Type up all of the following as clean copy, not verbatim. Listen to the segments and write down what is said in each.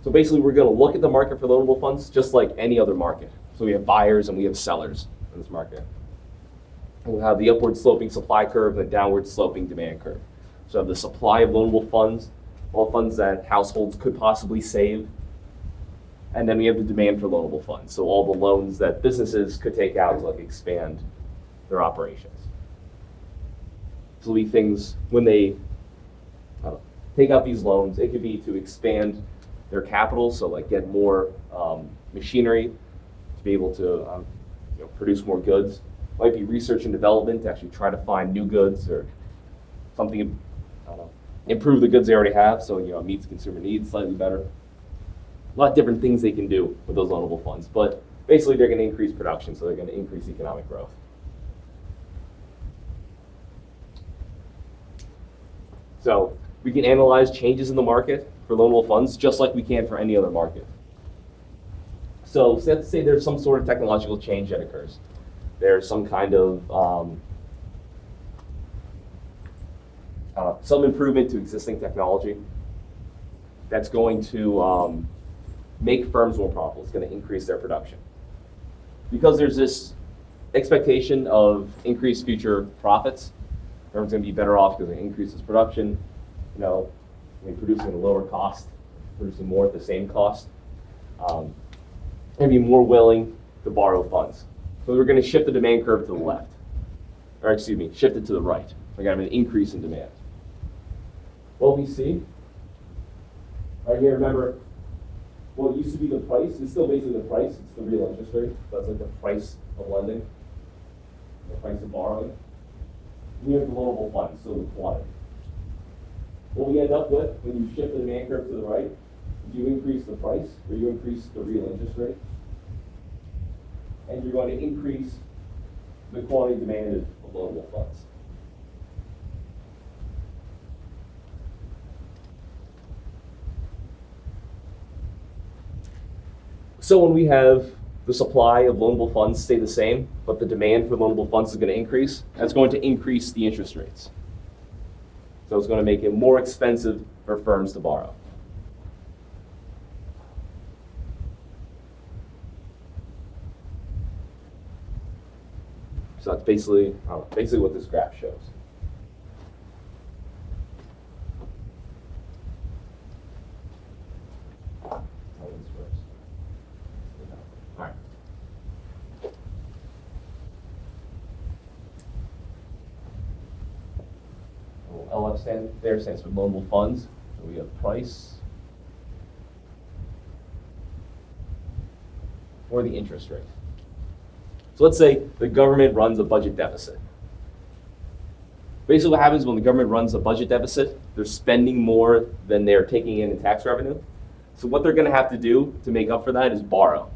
So basically, we're going to look at the market for loanable funds just like any other market. So we have buyers and we have sellers in this market. And we'll have the upward sloping supply curve and the downward sloping demand curve. So we have the supply of loanable funds, all funds that households could possibly save. And then we have the demand for loanable funds. So all the loans that businesses could take out to like expand their operations. So these things, when they take out these loans, it could be to expand their capital, so like get more machinery to be able to produce more goods. Might be research and development to actually try to find new goods or something, improve the goods they already have, so it meets consumer needs slightly better. A lot of different things they can do with those loanable funds, but basically they're going to increase production, so they're going to increase economic growth. So we can analyze changes in the market for loanable funds just like we can for any other market. So let's say there's some sort of technological change that occurs. There's some kind of some improvement to existing technology that's going to make firms more profitable. It's going to increase their production. Because there's this expectation of increased future profits, firms going to be better off because it increases production, producing at a lower cost, producing more at the same cost, and be more willing to borrow funds. So we're going to shift the demand curve to the left, or excuse me, shift it to the right. We're going to have an increase in demand. What we see, right here, remember, what used to be the price is still basically the price. It's the real interest rate. So that's like the price of lending, the price of borrowing. And you have the loanable funds, so the quantity. What we end up with when you shift the demand curve to the right is you increase the price, or you increase the real interest rate, and you're going to increase the quantity demanded of loanable funds. So when we have the supply of loanable funds stay the same, but the demand for loanable funds is going to increase, that's going to increase the interest rates. So it's going to make it more expensive for firms to borrow. So that's basically what this graph shows. LF stands for loanable funds. So we have price or the interest rate. So let's say the government runs a budget deficit. Basically what happens when the government runs a budget deficit, they're spending more than they're taking in tax revenue. So what they're going to have to do to make up for that is borrow.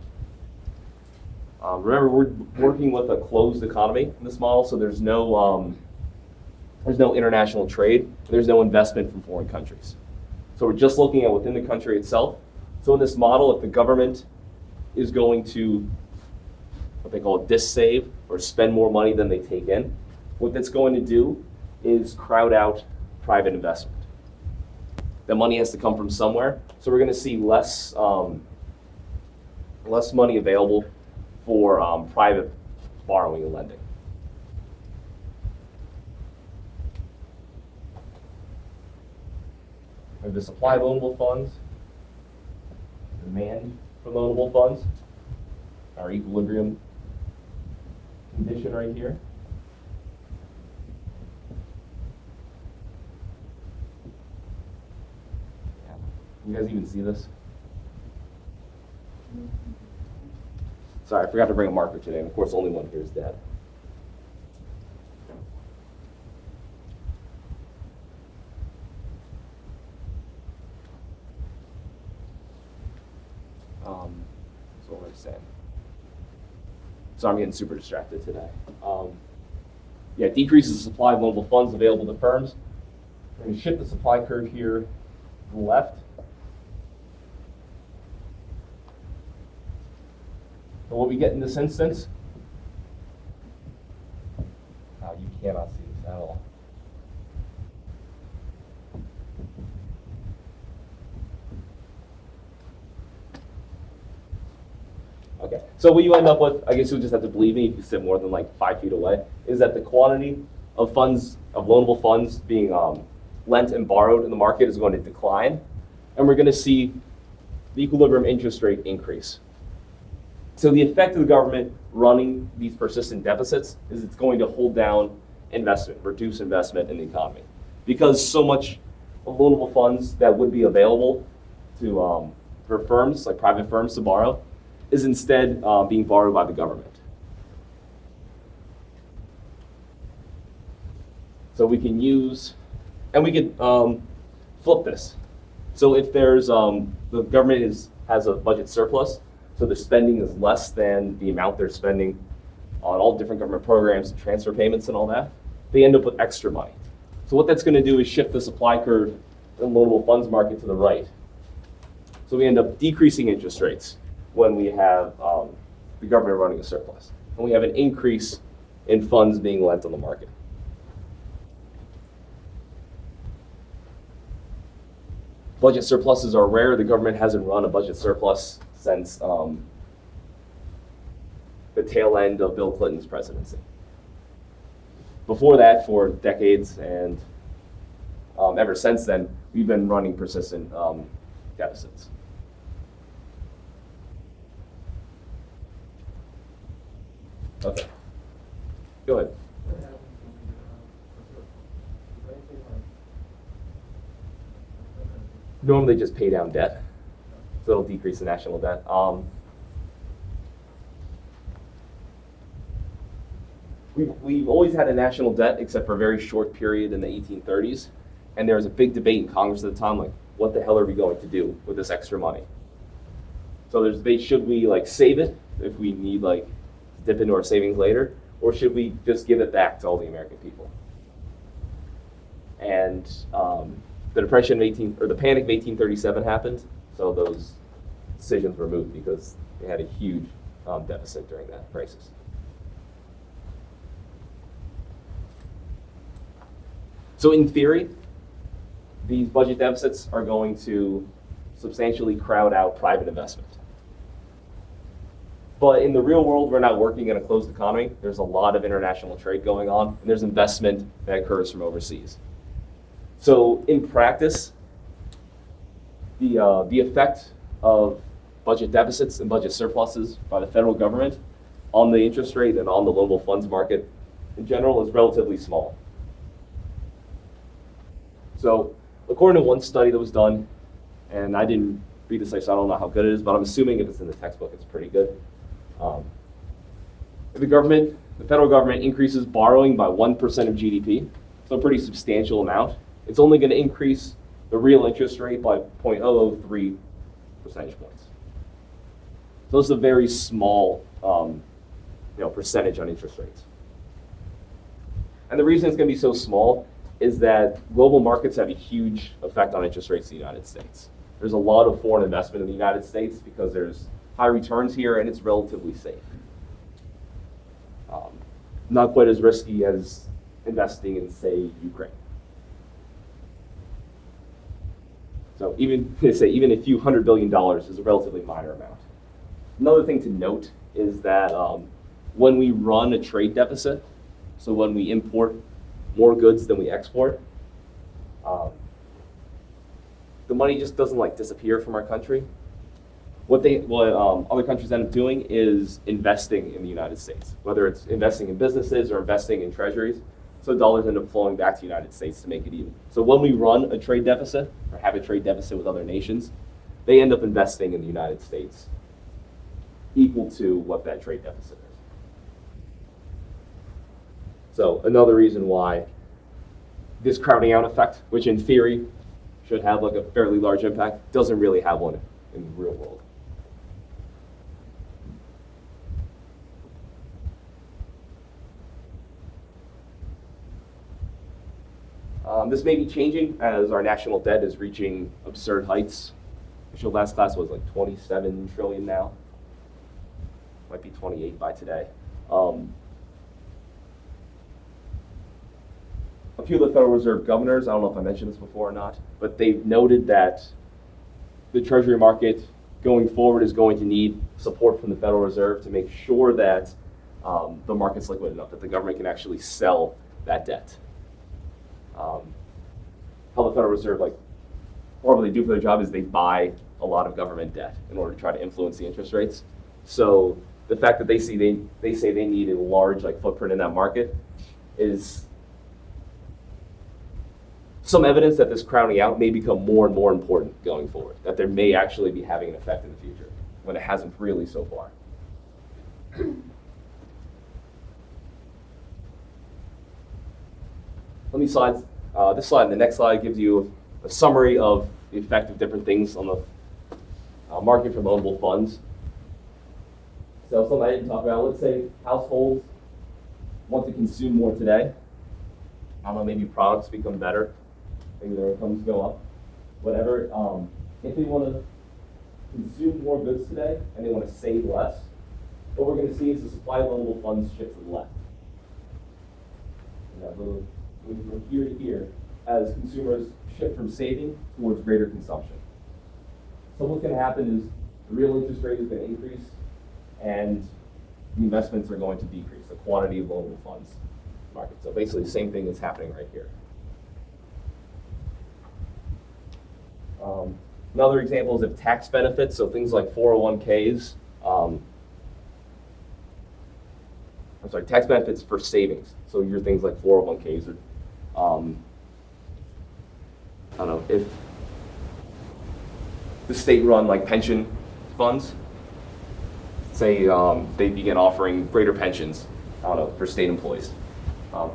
Remember, we're working with a closed economy in this model, so there's no international trade. There's no investment from foreign countries. So we're just looking at within the country itself. So in this model, if the government is going to what they call dis-save or spend more money than they take in, what that's going to do is crowd out private investment. The money has to come from somewhere. So we're going to see less money available for private borrowing and lending. We have the supply of loanable funds, demand for loanable funds, our equilibrium condition right here. You guys even see this? Sorry, I forgot to bring a marker today, and of course, the only one here is Dad. So what was I saying? So I'm getting super distracted today. Decreases the supply of loanable funds available to firms. We're going to shift the supply curve here to the left. And what we get in this instance, you cannot see this at all. Okay, so what you end up with, I guess you'll just have to believe me if you sit more than like 5 feet away, is that the quantity of funds, of loanable funds being lent and borrowed in the market is going to decline, and we're going to see the equilibrium interest rate increase. So the effect of the government running these persistent deficits is it's going to hold down investment, reduce investment in the economy. Because so much of loanable funds that would be available to for firms, like private firms to borrow, is instead being borrowed by the government. So we can use, and we could flip this. So if there's, the government has a budget surplus, so the spending is less than the amount they're spending on all different government programs, transfer payments and all that, they end up with extra money. So what that's going to do is shift the supply curve in the loanable funds market to the right. So we end up decreasing interest rates when we have the government running a surplus. And we have an increase in funds being lent on the market. Budget surpluses are rare. The government hasn't run a budget surplus since the tail end of Bill Clinton's presidency. Before that, for decades, and ever since then, we've been running persistent deficits. Okay, go ahead. Normally just pay down debt, so it'll decrease the national debt. We've always had a national debt, except for a very short period in the 1830s, and there was a big debate in Congress at the time, like, what the hell are we going to do with this extra money? So there's debate, should we like save it if we need like dip into our savings later, or should we just give it back to all the American people? And the depression of the panic of 1837 happened, so those decisions were moved because they had a huge deficit during that crisis. So in theory, these budget deficits are going to substantially crowd out private investment. But in the real world, we're not working in a closed economy. There's a lot of international trade going on, and there's investment that occurs from overseas. So in practice, the effect of budget deficits and budget surpluses by the federal government on the interest rate and on the loanable funds market in general is relatively small. So according to one study that was done, and I didn't read this, so I don't know how good it is, but I'm assuming if it's in the textbook, it's pretty good. If the federal government increases borrowing by 1% of GDP, so a pretty substantial amount, it's only going to increase the real interest rate by 0.003 percentage points. So this is a very small percentage on interest rates. And the reason it's going to be so small is that global markets have a huge effect on interest rates in the United States. There's a lot of foreign investment in the United States because there's high returns here and it's relatively safe. Not quite as risky as investing in, say, Ukraine. So even a few $100 billion is a relatively minor amount. Another thing to note is that when we run a trade deficit, so when we import more goods than we export, the money just doesn't like disappear from our country. What other countries end up doing is investing in the United States, whether it's investing in businesses or investing in treasuries. So dollars end up flowing back to the United States to make it even. So when we run a trade deficit or have a trade deficit with other nations, they end up investing in the United States equal to what that trade deficit is. So another reason why this crowding out effect, which in theory should have like a fairly large impact, doesn't really have one in the real world. This may be changing as our national debt is reaching absurd heights. Actually, last class was like 27 trillion now. Might be 28 by today. A few of the Federal Reserve governors, I don't know if I mentioned this before or not, but they've noted that the Treasury market going forward is going to need support from the Federal Reserve to make sure that the market's liquid enough that the government can actually sell that debt. How the Federal Reserve, part of what they do for their job is they buy a lot of government debt in order to try to influence the interest rates. So the fact that they say they need a large footprint in that market is some evidence that this crowding out may become more and more important going forward, that there may actually be having an effect in the future when it hasn't really so far. This slide and the next slide gives you a summary of the effect of different things on the market for loanable funds. So something I didn't talk about, let's say households want to consume more today. I don't know, maybe products become better, maybe their incomes go up, whatever. If they want to consume more goods today and they want to save less, what we're going to see is the supply of loanable funds shift to the left. Moving from here to here as consumers shift from saving towards greater consumption. So what's going to happen is the real interest rate is going to increase and the investments are going to decrease, the quantity of loanable funds market. So basically the same thing is happening right here. Another example is of tax benefits, so things like 401ks. Tax benefits for savings. So your things like 401ks or I don't know, if the state-run pension funds, say they begin offering greater pensions, I don't know, for state employees.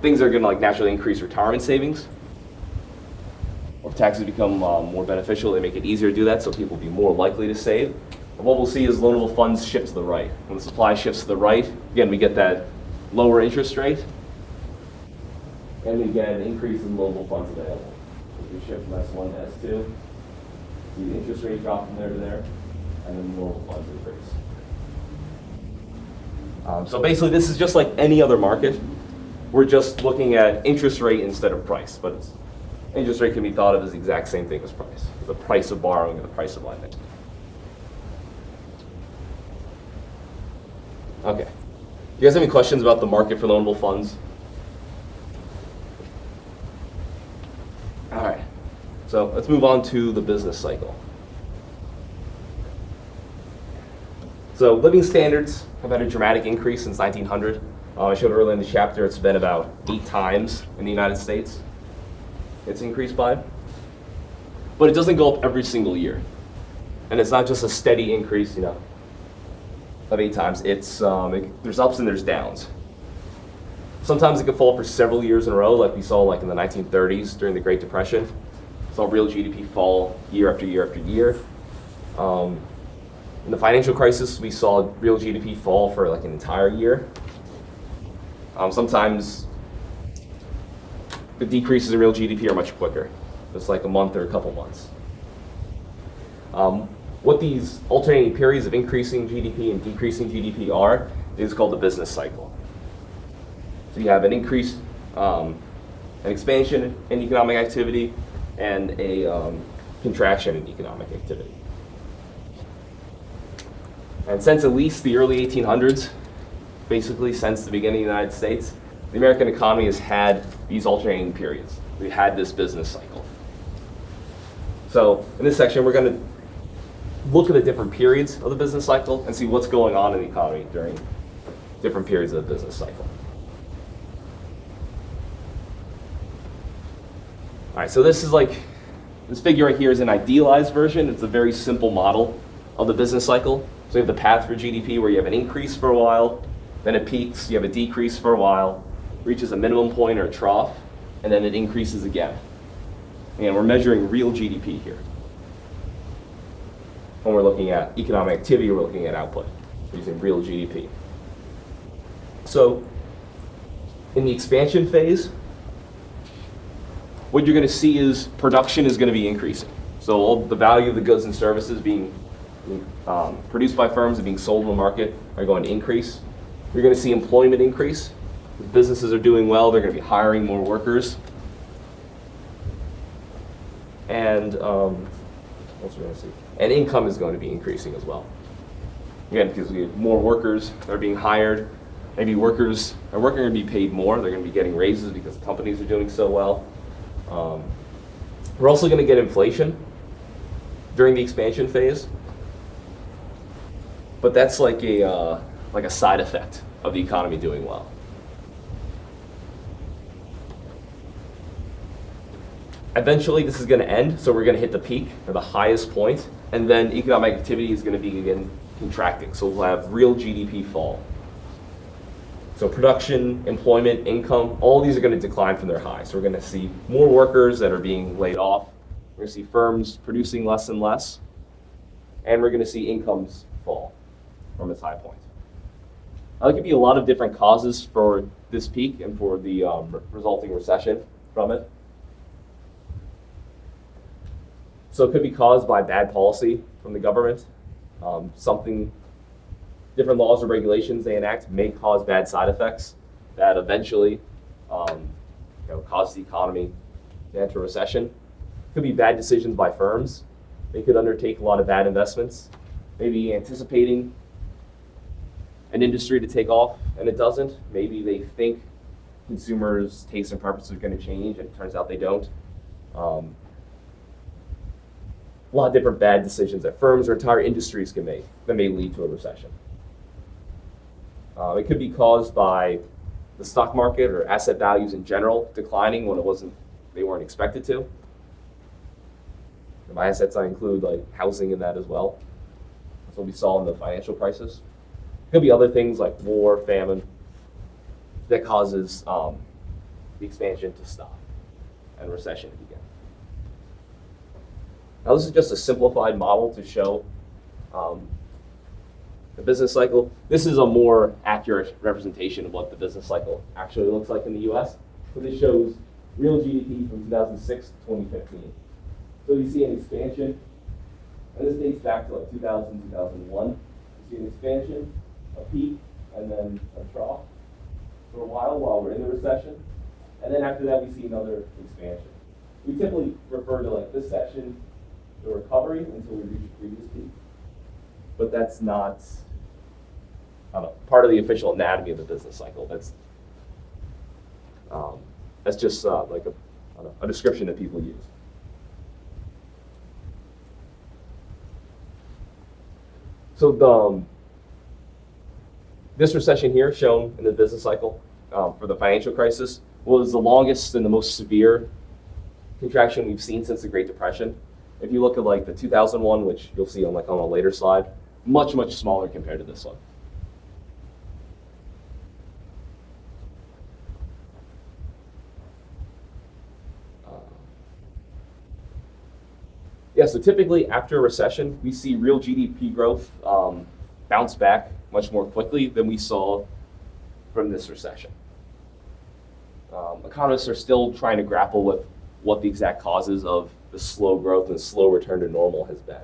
Things are going to naturally increase retirement savings. Or if taxes become more beneficial, they make it easier to do that, so people will be more likely to save. And what we'll see is loanable funds shift to the right. When the supply shifts to the right, again, we get that lower interest rate, and we get an increase in loanable funds available. If we shift from S1 to S2, see the interest rate drop from there to there, and then the loanable funds increase. So basically, this is just like any other market. We're just looking at interest rate instead of price, but interest rate can be thought of as the exact same thing as price, the price of borrowing and the price of lending. Okay. You guys have any questions about the market for loanable funds? All right. So let's move on to the business cycle. So living standards have had a dramatic increase since 1900. I showed earlier in the chapter it's been about 8 times in the United States. It's increased by. But it doesn't go up every single year. And it's not just a steady increase, of 8 times. It's there's ups and there's downs. Sometimes it could fall for several years in a row, like we saw in the 1930s during the Great Depression. We saw real GDP fall year after year after year. In the financial crisis, we saw real GDP fall for an entire year. Sometimes the decreases in real GDP are much quicker, just like a month or a couple months. What these alternating periods of increasing GDP and decreasing GDP are is called the business cycle. So you have an increase, an expansion in economic activity, and a contraction in economic activity. And since at least the early 1800s, basically since the beginning of the United States, the American economy has had these alternating periods. We've had this business cycle. So in this section, we're going to look at the different periods of the business cycle and see what's going on in the economy during different periods of the business cycle. All right, so this figure right here is an idealized version. It's a very simple model of the business cycle. So you have the path for GDP where you have an increase for a while, then it peaks, you have a decrease for a while, reaches a minimum point or a trough, and then it increases again. And we're measuring real GDP here. When we're looking at economic activity, we're looking at output. We're using real GDP. So in the expansion phase, what you're going to see is production is going to be increasing. So all the value of the goods and services being produced by firms and being sold in the market are going to increase. You're going to see employment increase. If businesses are doing well, they're going to be hiring more workers. And what else are we going to see? and income is going to be increasing as well. Again, because we have more workers that are being hired. Maybe workers are going to be paid more. They're going to be getting raises because companies are doing so well. We're also going to get inflation during the expansion phase. But that's like a side effect of the economy doing well. Eventually, this is going to end, so we're going to hit the peak, or the highest point, and then economic activity is going to be, again, contracting. So we'll have real GDP fall. So production, employment, income, all these are going to decline from their high. So we're going to see more workers that are being laid off. We're going to see firms producing less and less. And we're going to see incomes fall from its high point. I'll give you a lot of different causes for this peak and for the resulting recession from it. So it could be caused by bad policy from the government. Different laws or regulations they enact may cause bad side effects that eventually cause the economy to enter a recession. It could be bad decisions by firms. They could undertake a lot of bad investments, maybe anticipating an industry to take off and it doesn't. Maybe they think consumers' tastes and preferences are going to change and it turns out they don't. A lot of different bad decisions that firms or entire industries can make that may lead to a recession. It could be caused by the stock market or asset values in general declining when they weren't expected to. And by assets, I include like housing in that as well. That's what we saw in the financial crisis. It could be other things like war, famine, that causes the expansion to stop and recession to begin. Now, this is just a simplified model to show the business cycle. This is a more accurate representation of what the business cycle actually looks like in the US. So this shows real GDP from 2006 to 2015. So you see an expansion, and this dates back to like 2000, 2001. You see an expansion, a peak, and then a trough for a while we're in the recession. And then after that, we see another expansion. We typically refer to like this section, the recovery, until we reach a previous peak. But that's not part of the official anatomy of the business cycle. That's just like a description that people use. So this recession here, shown in the business cycle for the financial crisis, was the longest and the most severe contraction we've seen since the Great Depression. If you look at like the 2001, which you'll see on a later slide, much, much smaller compared to this one. So typically after a recession, we see real GDP growth bounce back much more quickly than we saw from this recession. Economists are still trying to grapple with what the exact causes of the slow growth and slow return to normal has been.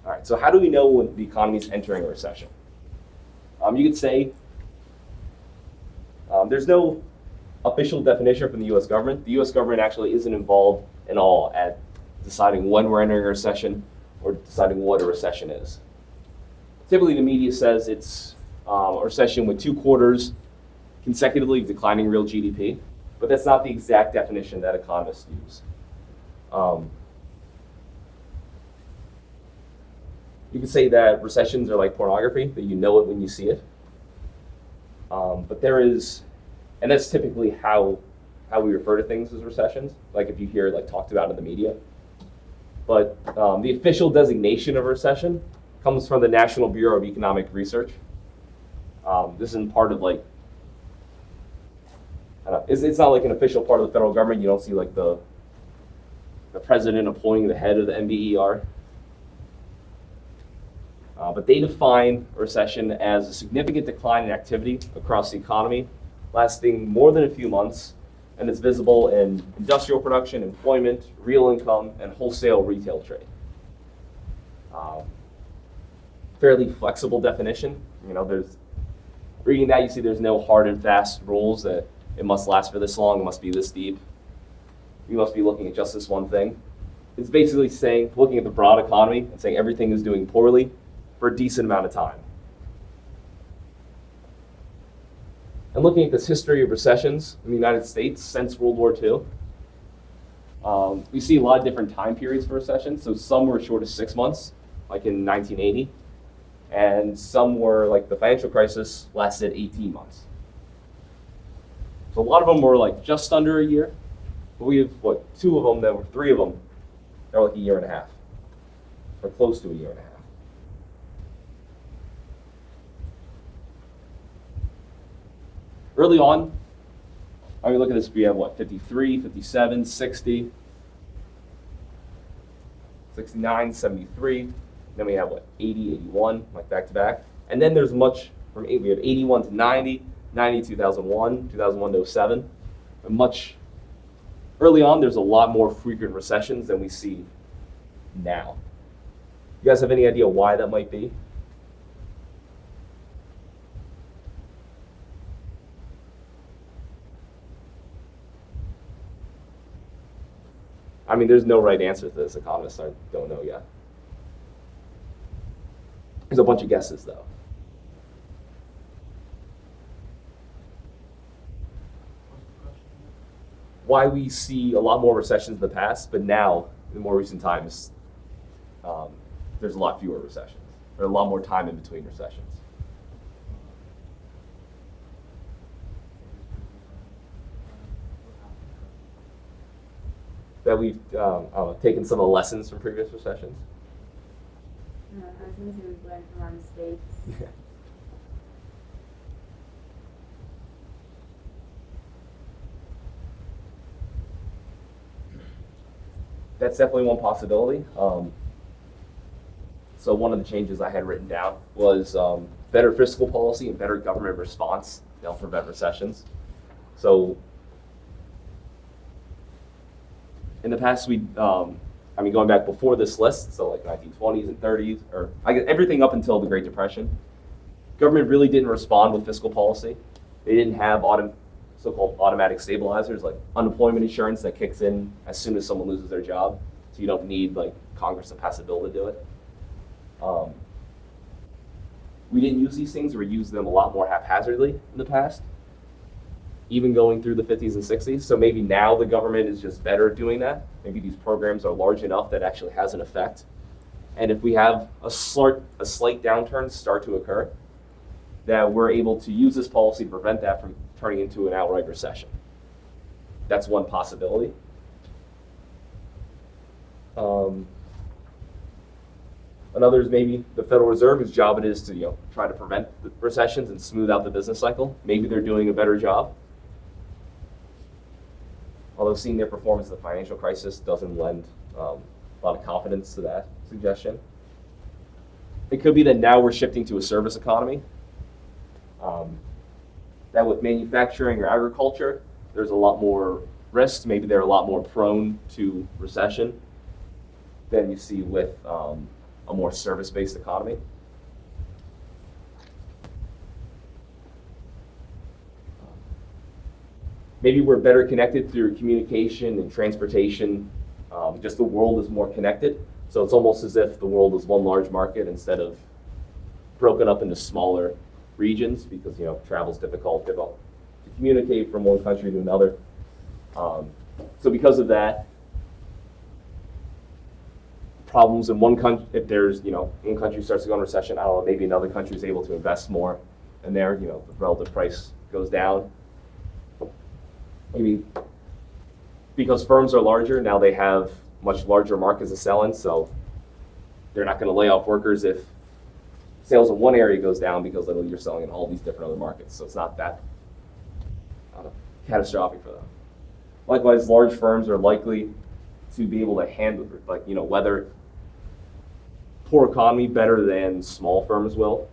All right, so how do we know when the economy is entering a recession? You could say there's no official definition from the US government. The US government actually isn't involved at all at deciding when we're entering a recession or deciding what a recession is. Typically, the media says it's a recession with 2 quarters consecutively declining real GDP, but that's not the exact definition that economists use. You could say that recessions are like pornography, that you know it when you see it. But there is, and that's typically how we refer to things as recessions, like if you hear it talked about in the media. But the official designation of a recession comes from the National Bureau of Economic Research. This isn't part of it's not like an official part of the federal government. You don't see the president appointing the head of the NBER. But they define a recession as a significant decline in activity across the economy, lasting more than a few months, and it's visible in industrial production, employment, real income, and wholesale retail trade. Fairly flexible definition. There's reading that, you see there's no hard and fast rules that it must last for this long, it must be this deep. We must be looking at just this one thing. It's basically saying, looking at the broad economy and saying everything is doing poorly for a decent amount of time. And looking at this history of recessions in the United States since World War II, we see a lot of different time periods for recessions. So some were as short as 6 months, like in 1980, and some were, like the financial crisis, lasted 18 months. So a lot of them were like just under a year, but we have three of them, they're like a year and a half, or close to a year and a half. Early on, I mean, look at this, we have 53, 57, 60, 69, 73, then we have 80, 81, like back to back. And then there's much from we have 81 to 90, 90 to 2001, 2001 to 07. And much early on, there's a lot more frequent recessions than we see now. You guys have any idea why that might be? I mean, there's no right answer to this. Economists don't know yet. There's a bunch of guesses, though. Why we see a lot more recessions in the past, but now, in more recent times, there's a lot fewer recessions. There's a lot more time in between recessions. That we've taken some of the lessons from previous recessions. I was going to say we've learned from our mistakes. Yeah. That's definitely one possibility. So one of the changes I had written down was better fiscal policy and better government response to help prevent recessions. So in the past, going back before this list, so like 1920s and 30s, or I guess everything up until the Great Depression, government really didn't respond with fiscal policy. They didn't have so-called automatic stabilizers like unemployment insurance that kicks in as soon as someone loses their job. So you don't need like Congress to pass a bill to do it. We didn't use these things, or we used them a lot more haphazardly in the past, even going through the 50s and 60s. So maybe now the government is just better at doing that. Maybe these programs are large enough that actually has an effect. And if we have a slight downturn start to occur, that we're able to use this policy to prevent that from turning into an outright recession. That's one possibility. Another is maybe the Federal Reserve, whose job it is to try to prevent the recessions and smooth out the business cycle. Maybe they're doing a better job. Although seeing their performance in the financial crisis doesn't lend a lot of confidence to that suggestion. It could be that now we're shifting to a service economy. That with manufacturing or agriculture, there's a lot more risks. Maybe they're a lot more prone to recession than you see with a more service-based economy. Maybe we're better connected through communication and transportation. Just the world is more connected. So it's almost as if the world is one large market instead of broken up into smaller regions, because travel's difficult to communicate from one country to another. So because of that, problems in one country, if there's one country starts to go in recession, I don't know, maybe another country is able to invest more, and there the relative price goes down. Maybe because firms are larger, now they have much larger markets to sell in, so they're not going to lay off workers if sales in one area goes down, because literally you're selling in all these different other markets. So it's not that catastrophic for them. Likewise, large firms are likely to be able to handle weather poor economy better than small firms will.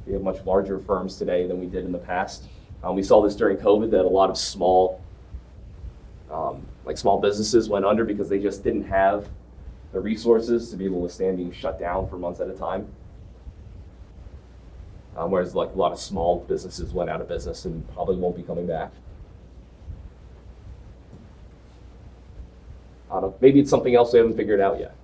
We have much larger firms today than we did in the past. We saw this during COVID, that a lot of small businesses went under because they just didn't have the resources to be able to withstand being shut down for months at a time. Whereas a lot of small businesses went out of business and probably won't be coming back. I don't know, maybe it's something else we haven't figured out yet.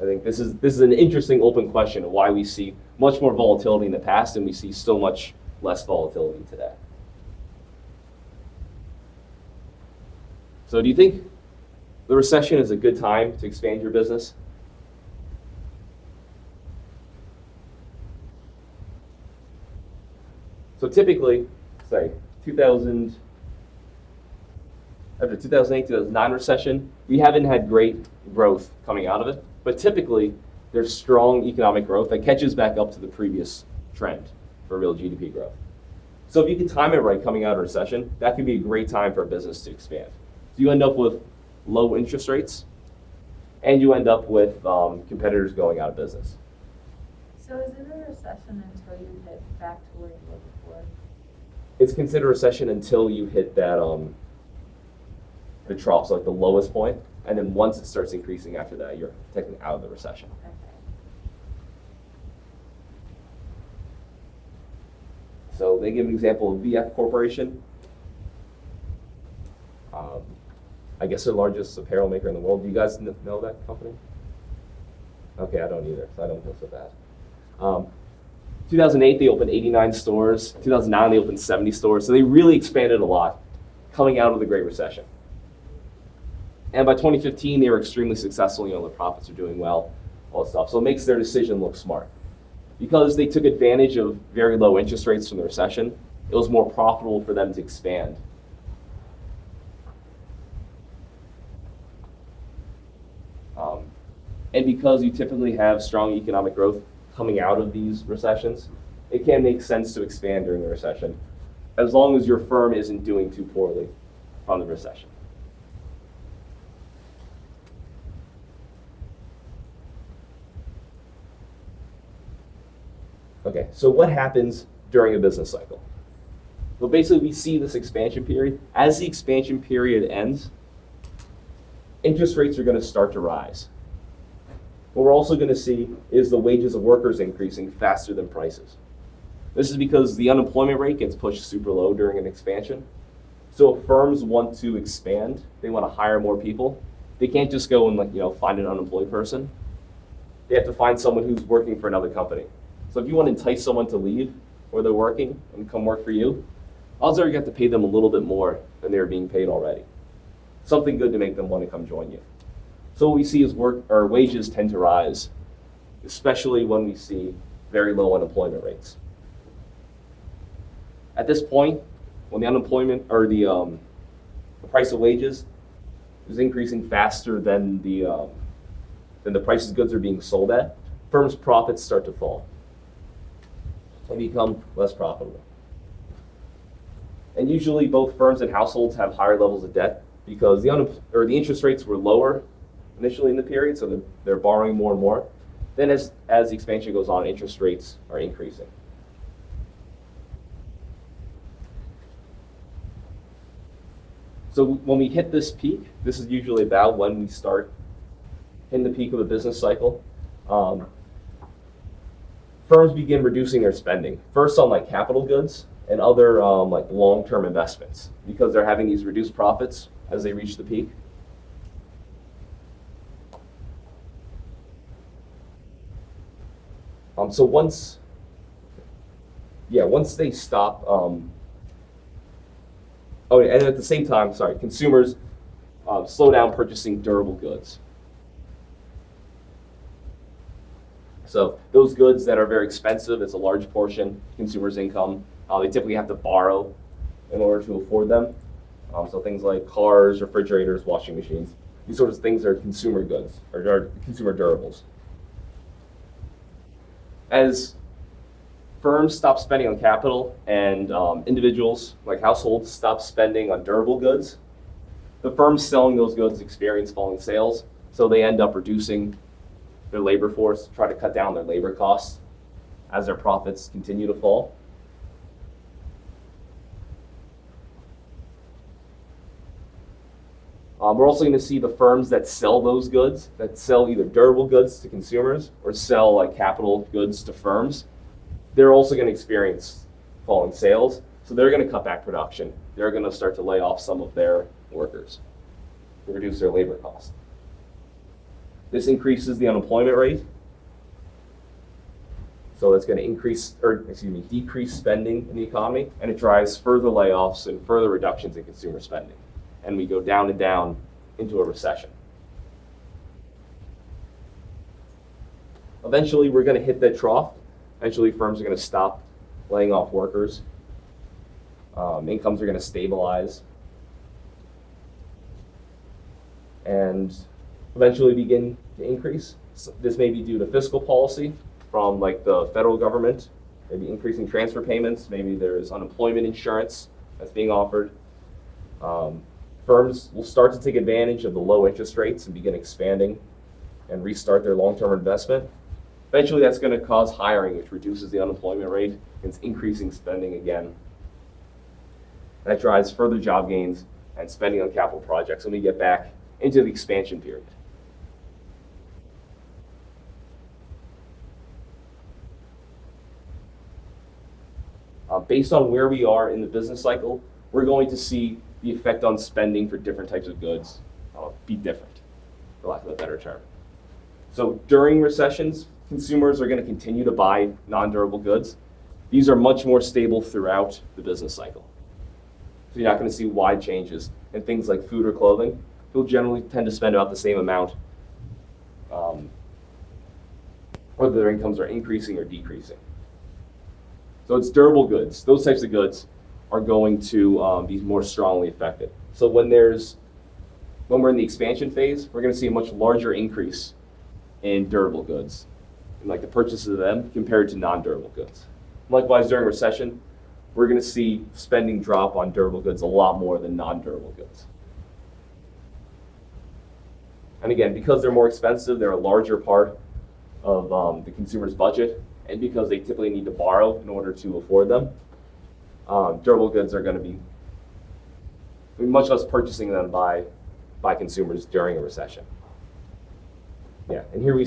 I think this is an interesting open question of why we see much more volatility in the past and we see so much less volatility today. So do you think the recession is a good time to expand your business? So typically, say, after 2008, 2009 recession, we haven't had great growth coming out of it. But typically, there's strong economic growth that catches back up to the previous trend for real GDP growth. So if you can time it right coming out of a recession, that could be a great time for a business to expand. So you end up with low interest rates, and you end up with competitors going out of business. So is it a recession until you hit back to where you were before? It's considered a recession until you hit that the trough, so like the lowest point, and then once it starts increasing after that, you're technically out of the recession. Okay. So they give an example of VF Corporation. I guess they're the largest apparel maker in the world. Do you guys know that company? Okay, I don't either, so I don't feel so bad. 2008, they opened 89 stores. 2009, they opened 70 stores. So they really expanded a lot coming out of the Great Recession. And by 2015, they were extremely successful. Their profits are doing well, all that stuff. So it makes their decision look smart. Because they took advantage of very low interest rates from the recession, it was more profitable for them to expand. And because you typically have strong economic growth coming out of these recessions, it can make sense to expand during the recession, as long as your firm isn't doing too poorly from the recession. Okay, so what happens during a business cycle? Well, basically, we see this expansion period. As the expansion period ends, interest rates are going to start to rise. What we're also going to see is the wages of workers increasing faster than prices. This is because the unemployment rate gets pushed super low during an expansion. So if firms want to expand, they want to hire more people, they can't just go and find an unemployed person. They have to find someone who's working for another company. So if you want to entice someone to leave where they're working and come work for you, odds are you have to pay them a little bit more than they're being paid already. Something good to make them want to come join you. So what we see is wages tend to rise, especially when we see very low unemployment rates. At this point, when the unemployment or the price of wages is increasing faster than the prices of goods are being sold at, firms' profits start to fall and become less profitable. And usually both firms and households have higher levels of debt because the interest rates were lower initially in the period, so they're borrowing more and more. Then as the expansion goes on, interest rates are increasing. So when we hit this peak, this is usually about when we start hitting the peak of the business cycle. Firms begin reducing their spending, first on capital goods and other long-term investments, because they're having these reduced profits as they reach the peak. So once they stop, and at the same time, consumers slow down purchasing durable goods. So those goods that are very expensive, it's a large portion of consumers' income. They typically have to borrow in order to afford them. So things like cars, refrigerators, washing machines, these sorts of things are consumer goods, or are consumer durables. As firms stop spending on capital and individuals, like households, stop spending on durable goods, the firms selling those goods experience falling sales, so they end up reducing their labor force, try to cut down their labor costs as their profits continue to fall. We're also going to see the firms that sell those goods, that sell either durable goods to consumers or sell capital goods to firms, they're also going to experience falling sales. So they're going to cut back production. They're going to start to lay off some of their workers to reduce their labor costs. This increases the unemployment rate. So that's going to decrease spending in the economy, and it drives further layoffs and further reductions in consumer spending. And we go down and down into a recession. Eventually, we're going to hit that trough. Eventually, firms are going to stop laying off workers. Incomes are going to stabilize. And eventually begin to increase. So this may be due to fiscal policy from like the federal government, maybe increasing transfer payments, maybe there's unemployment insurance that's being offered. Firms will start to take advantage of the low interest rates and begin expanding and restart their long-term investment. Eventually that's going to cause hiring, which reduces the unemployment rate, and it's increasing spending again. That drives further job gains and spending on capital projects when we get back into the expansion period. Based on where we are in the business cycle, we're going to see the effect on spending for different types of goods be different, for lack of a better term. So during recessions, consumers are going to continue to buy non-durable goods. These are much more stable throughout the business cycle. So you're not going to see wide changes in things like food or clothing. People generally tend to spend about the same amount, whether their incomes are increasing or decreasing. So it's durable goods. Those types of goods are going to be more strongly affected. So when we're in the expansion phase, we're going to see a much larger increase in durable goods, and like the purchases of them compared to non-durable goods. Likewise, during recession, we're going to see spending drop on durable goods a lot more than non-durable goods. And again, because they're more expensive, they're a larger part of the consumer's budget, and because they typically need to borrow in order to afford them, durable goods are going to be much less purchasing them by consumers during a recession. Yeah, and here we're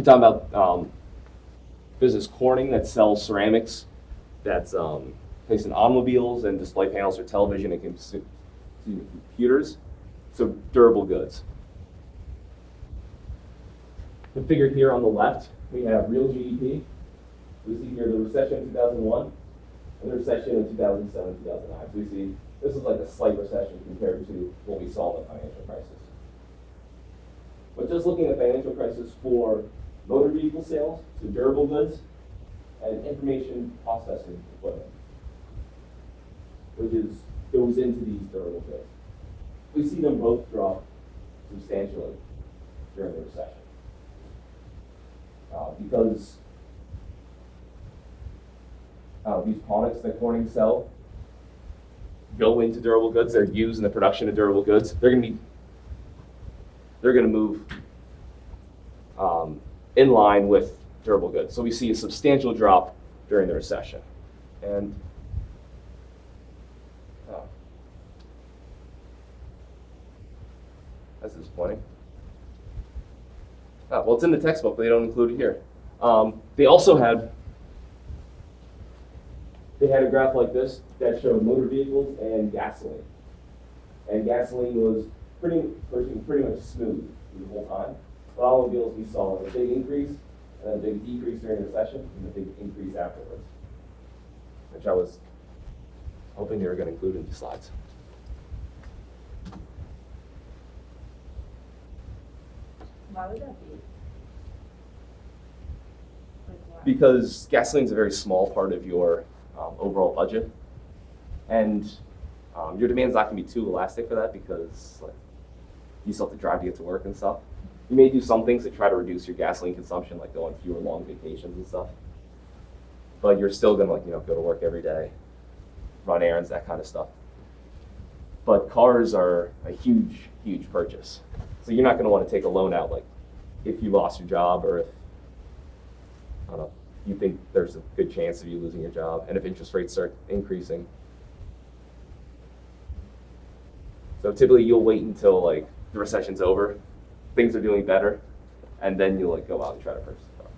talking about business Corning that sells ceramics that's placed in automobiles and display panels for television and computers. So durable goods. The figure here on the left, we have real GDP. We see here the recession in 2001 and the recession in 2007, 2009. So we see this is like a slight recession compared to what we saw in the financial crisis. But just looking at the financial crisis for motor vehicle sales, so durable goods, and information processing equipment, which goes into these durable goods. We see them both drop substantially during the recession. Because these products that Corning sell go into durable goods, they're used in the production of durable goods, they're going to move in line with durable goods. So we see a substantial drop during the recession. And that's disappointing. Well, it's in the textbook, but they don't include it here. They also had a graph like this that showed motor vehicles and gasoline. And gasoline was pretty much smooth the whole time. But automobiles, we saw a big increase, and a big decrease during the recession, and a big increase afterwards, which I was hoping they were going to include in the slides. Why would that be? Like why? Because gasoline is a very small part of your overall budget, and your demand's not going to be too elastic for that because you still have to drive to get to work and stuff. You may do some things to try to reduce your gasoline consumption, like go on fewer long vacations and stuff. But you're still going to go to work every day, run errands, that kind of stuff. But cars are a huge, huge purchase. So you're not going to want to take a loan out if you lost your job or if, I don't know, you think there's a good chance of you losing your job and if interest rates start increasing. So typically you'll wait until the recession's over, things are doing better, and then you'll go out and try to purchase a car.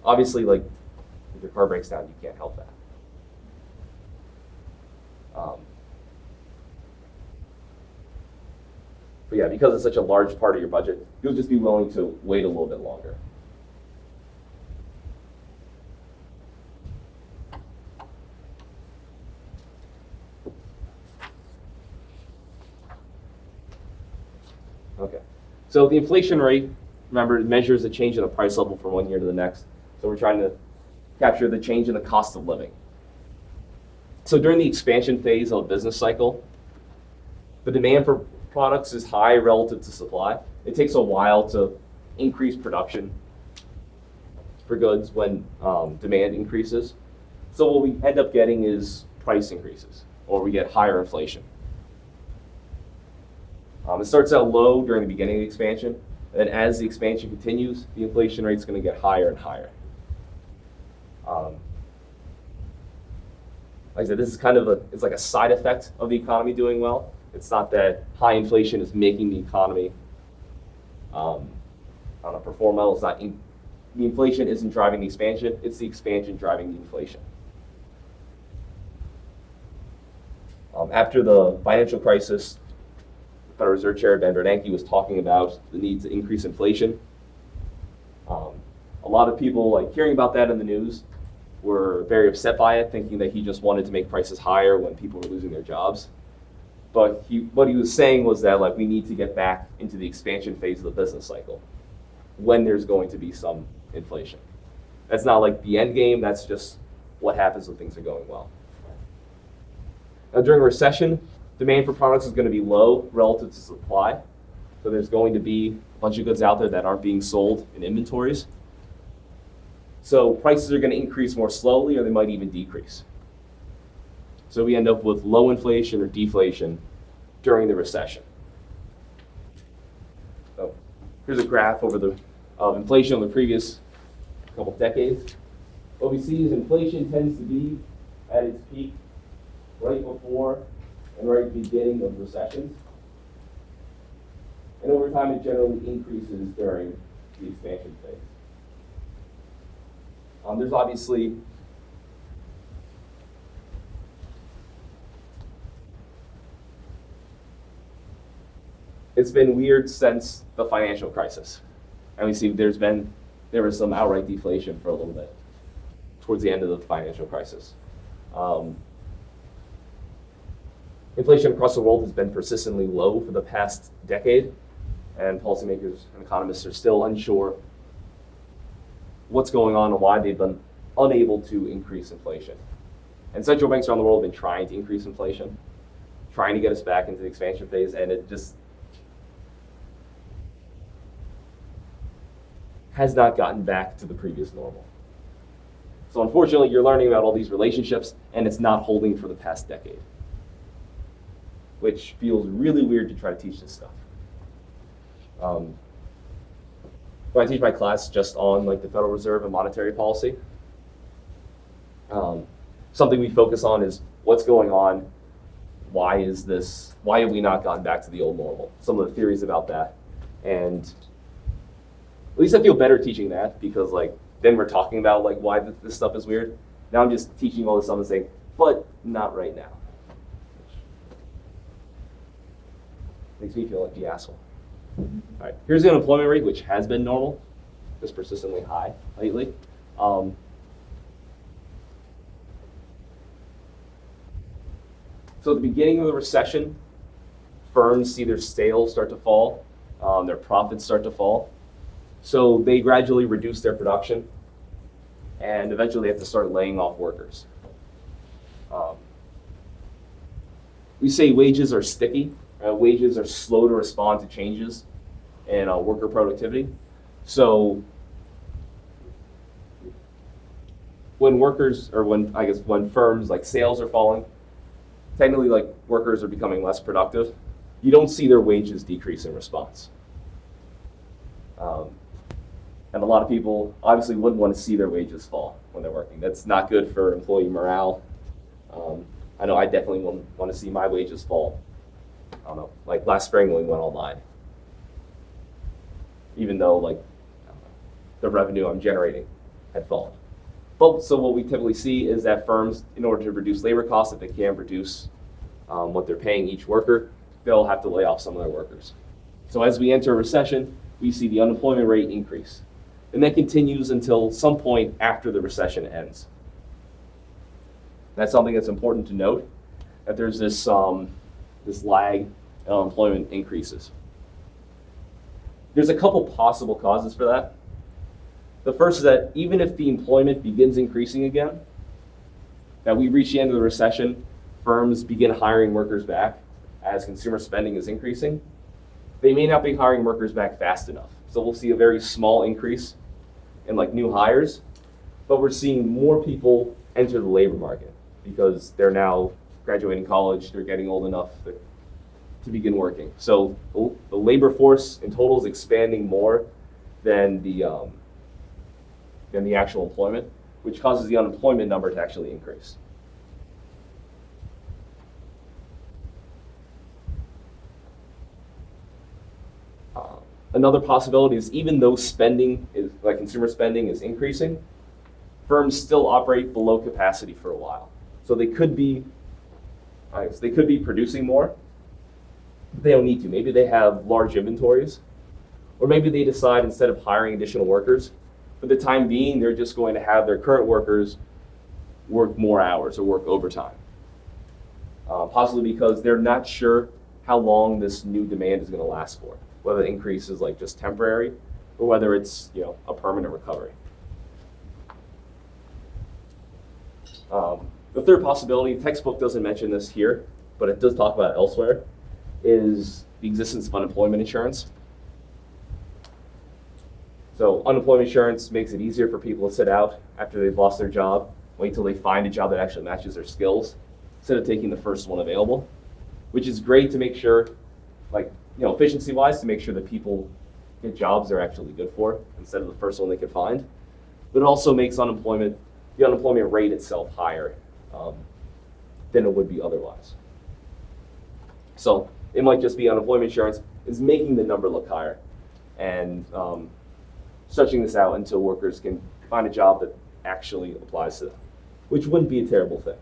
Obviously, if your car breaks down, you can't help that. But yeah, because it's such a large part of your budget, you'll just be willing to wait a little bit longer. Okay, so the inflation rate, remember, it measures the change in the price level from one year to the next. So we're trying to capture the change in the cost of living. So during the expansion phase of a business cycle, the demand for products is high relative to supply. It takes a while to increase production for goods when demand increases. So what we end up getting is price increases, or we get higher inflation. It starts out low during the beginning of the expansion, and then as the expansion continues, the inflation rate is going to get higher and higher. Like I said, this is kind of it's like a side effect of the economy doing well. It's not that high inflation is making the economy perform well. It's not the inflation isn't driving the expansion. It's the expansion driving the inflation. After the financial crisis, Federal Reserve Chair Ben Bernanke was talking about the need to increase inflation. A lot of people, like hearing about that in the news, were very upset by it, thinking that he just wanted to make prices higher when people were losing their jobs. But what he was saying was that like we need to get back into the expansion phase of the business cycle when there's going to be some inflation. That's not like the end game. That's just what happens when things are going well. Now, during a recession, demand for products is going to be low relative to supply. So there's going to be a bunch of goods out there that aren't being sold in inventories. So prices are going to increase more slowly, or they might even decrease. So we end up with low inflation or deflation during the recession. So here's a graph of inflation over the previous couple of decades. What we see is inflation tends to be at its peak right before and right at the beginning of recessions. And over time, it generally increases during the expansion phase. There's obviously it's been weird since the financial crisis. And we see there was some outright deflation for a little bit towards the end of the financial crisis. Inflation across the world has been persistently low for the past decade, and policymakers and economists are still unsure what's going on and why they've been unable to increase inflation. And central banks around the world have been trying to increase inflation, trying to get us back into the expansion phase, and it just has not gotten back to the previous normal. So unfortunately, you're learning about all these relationships, and it's not holding for the past decade, which feels really weird to try to teach this stuff. When I teach my class just on like the Federal Reserve and monetary policy, something we focus on is what's going on, why have we not gotten back to the old normal, some of the theories about that. And at least I feel better teaching that, because like then we're talking about like why this stuff is weird. Now I'm just teaching all this stuff and saying, but not right now. Makes me feel like the asshole. All right, here's the unemployment rate, which has been normal, just persistently high lately. So at the beginning of the recession, firms see their sales start to fall, their profits start to fall. So they gradually reduce their production, and eventually they have to start laying off workers. We say wages are sticky. Wages are slow to respond to changes in worker productivity. So when firms like sales are falling, technically like workers are becoming less productive, you don't see their wages decrease in response. And a lot of people obviously wouldn't want to see their wages fall when they're working. That's not good for employee morale. I know I definitely wouldn't want to see my wages fall. I don't know, like last spring when we went online. Even though like the revenue I'm generating had fallen. But so what we typically see is that firms, in order to reduce labor costs, if they can't reduce what they're paying each worker, they'll have to lay off some of their workers. So as we enter a recession, we see the unemployment rate increase. And that continues until some point after the recession ends. That's something that's important to note, that there's this lag in unemployment increases. There's a couple possible causes for that. The first is that even if the employment begins increasing again, that we reach the end of the recession, firms begin hiring workers back as consumer spending is increasing, they may not be hiring workers back fast enough. So we'll see a very small increase in like new hires, but we're seeing more people enter the labor market because they're now graduating college, they're getting old enough to begin working. So the labor force in total is expanding more than the actual employment, which causes the unemployment number to actually increase. Another possibility is even though spending is, like consumer spending is increasing, firms still operate below capacity for a while. So they could be producing more, but they don't need to. Maybe they have large inventories, or maybe they decide instead of hiring additional workers, for the time being, they're just going to have their current workers work more hours or work overtime. Possibly because they're not sure how long this new demand is going to last for, whether the increase is like just temporary or whether it's a permanent recovery. The third possibility, the textbook doesn't mention this here, but it does talk about it elsewhere, is the existence of unemployment insurance. So unemployment insurance makes it easier for people to sit out after they've lost their job, wait till they find a job that actually matches their skills, instead of taking the first one available, which is great to make sure, like, efficiency-wise, to make sure that people get jobs they're actually good for instead of the first one they could find. But it also makes the unemployment rate itself higher than it would be otherwise. So it might just be unemployment insurance is making the number look higher and stretching this out until workers can find a job that actually applies to them, which wouldn't be a terrible thing.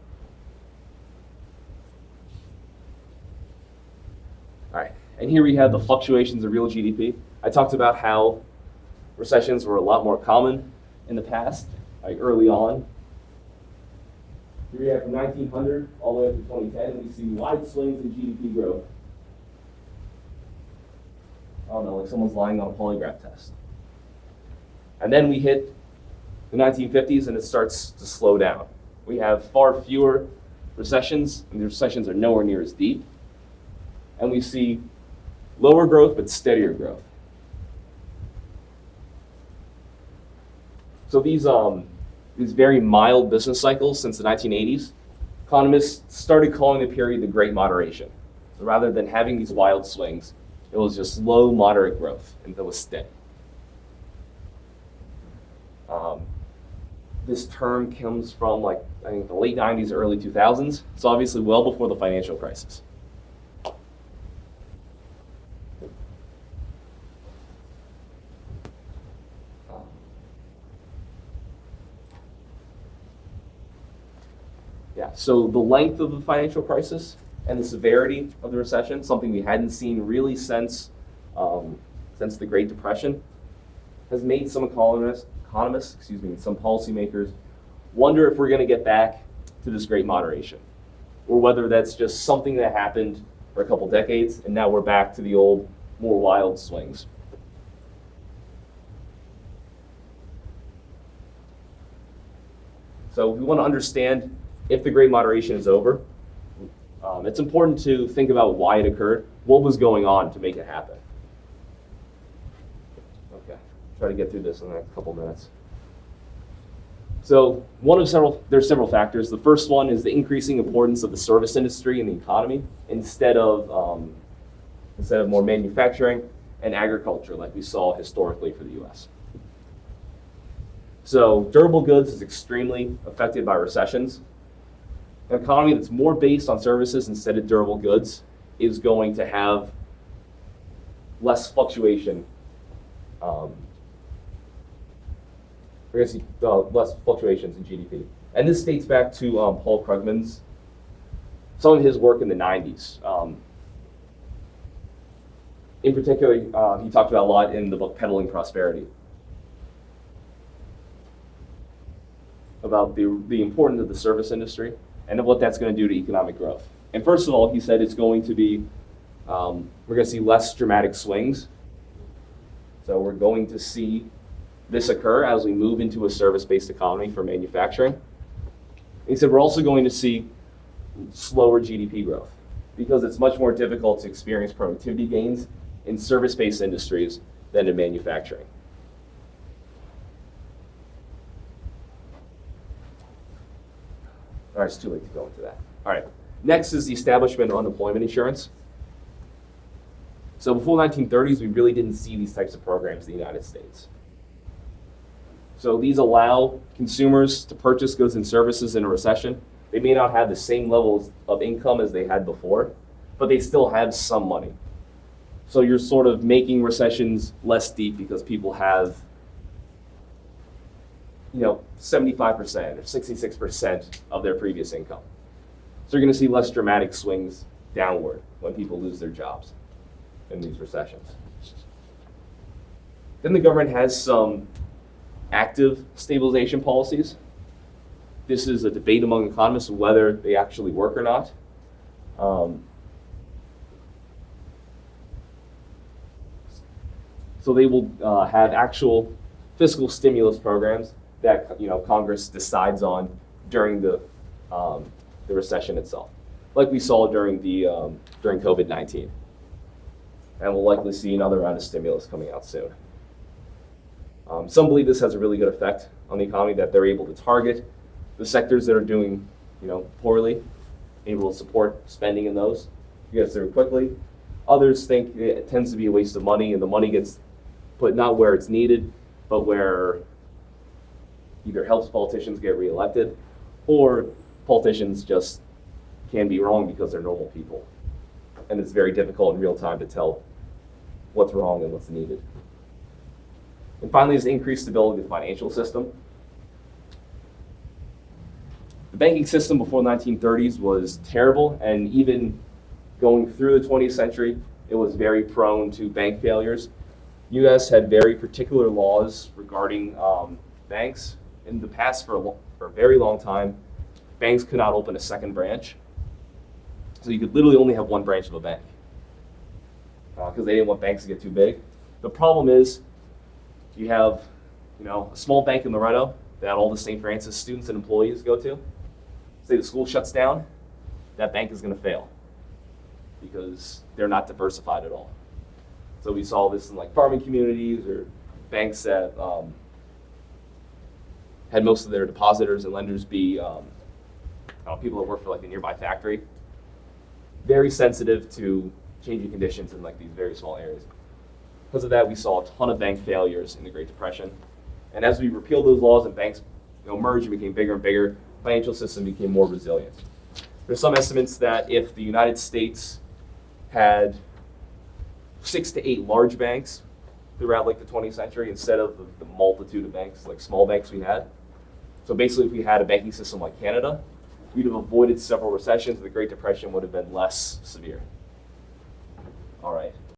All right, and here we have the fluctuations of real GDP. I talked about how recessions were a lot more common in the past, like early on. Here we have from 1900 all the way up to 2010, we see wide swings in GDP growth. I don't know, like someone's lying on a polygraph test. And then we hit the 1950s and it starts to slow down. We have far fewer recessions, and the recessions are nowhere near as deep. And we see lower growth but steadier growth. So these very mild business cycles since the 1980s, economists started calling the period the Great Moderation. So rather than having these wild swings, it was just slow, moderate growth, and it was steady. This term comes from I think the late 90s, early 2000s. So obviously well before the financial crisis. So the length of the financial crisis and the severity of the recession, something we hadn't seen really since the Great Depression, has made some economists, and some policymakers wonder if we're going to get back to this Great Moderation, or whether that's just something that happened for a couple decades and now we're back to the old, more wild swings. So we want to understand if the Great Moderation is over. It's important to think about why it occurred, what was going on to make it happen. Okay, try to get through this in the next couple minutes. So there's several factors. The first one is the increasing importance of the service industry in the economy instead of more manufacturing and agriculture like we saw historically for the US. So durable goods is extremely affected by recessions. An economy that's more based on services instead of durable goods is going to have less fluctuation. We're going to see less fluctuations in GDP. And this dates back to Paul Krugman's, some of his work in the 90s. In particular, he talked about a lot in the book Peddling Prosperity about the importance of the service industry and what that's going to do to economic growth. And first of all, he said it's going to be, we're going to see less dramatic swings. So we're going to see this occur as we move into a service-based economy for manufacturing. He said we're also going to see slower GDP growth because it's much more difficult to experience productivity gains in service-based industries than in manufacturing. All right, it's too late to go into that. All right, next is the establishment of unemployment insurance. So before the 1930s, we really didn't see these types of programs in the United States. So these allow consumers to purchase goods and services in a recession. They may not have the same levels of income as they had before, but they still have some money. So you're sort of making recessions less deep because people have 75% or 66% of their previous income. So you're going to see less dramatic swings downward when people lose their jobs in these recessions. Then the government has some active stabilization policies. This is a debate among economists whether they actually work or not. So they will have actual fiscal stimulus programs that Congress decides on during the recession itself, like we saw during COVID-19, and we'll likely see another round of stimulus coming out soon. Some believe this has a really good effect on the economy, that they're able to target the sectors that are doing poorly, able to support spending in those, get through quickly. Others think it tends to be a waste of money, and the money gets put not where it's needed, but where either helps politicians get reelected, or politicians just can be wrong because they're normal people. And it's very difficult in real time to tell what's wrong and what's needed. And finally is increased stability of the financial system. The banking system before the 1930s was terrible, and even going through the 20th century, it was very prone to bank failures. U.S. had very particular laws regarding banks. In the past, for a very long time, banks could not open a second branch. So you could literally only have one branch of a bank because they didn't want banks to get too big. The problem is you have a small bank in Loretto that all the St. Francis students and employees go to. Say the school shuts down, that bank is going to fail because they're not diversified at all. So we saw this in farming communities or banks that had most of their depositors and lenders be people that work for a nearby factory. Very sensitive to changing conditions in these very small areas. Because of that, we saw a ton of bank failures in the Great Depression. And as we repealed those laws and banks merged and became bigger and bigger, financial system became more resilient. There's some estimates that if the United States had 6 to 8 large banks throughout the 20th century instead of the multitude of banks, small banks we had. So basically, if we had a banking system like Canada, we'd have avoided several recessions. The Great Depression would have been less severe. All right.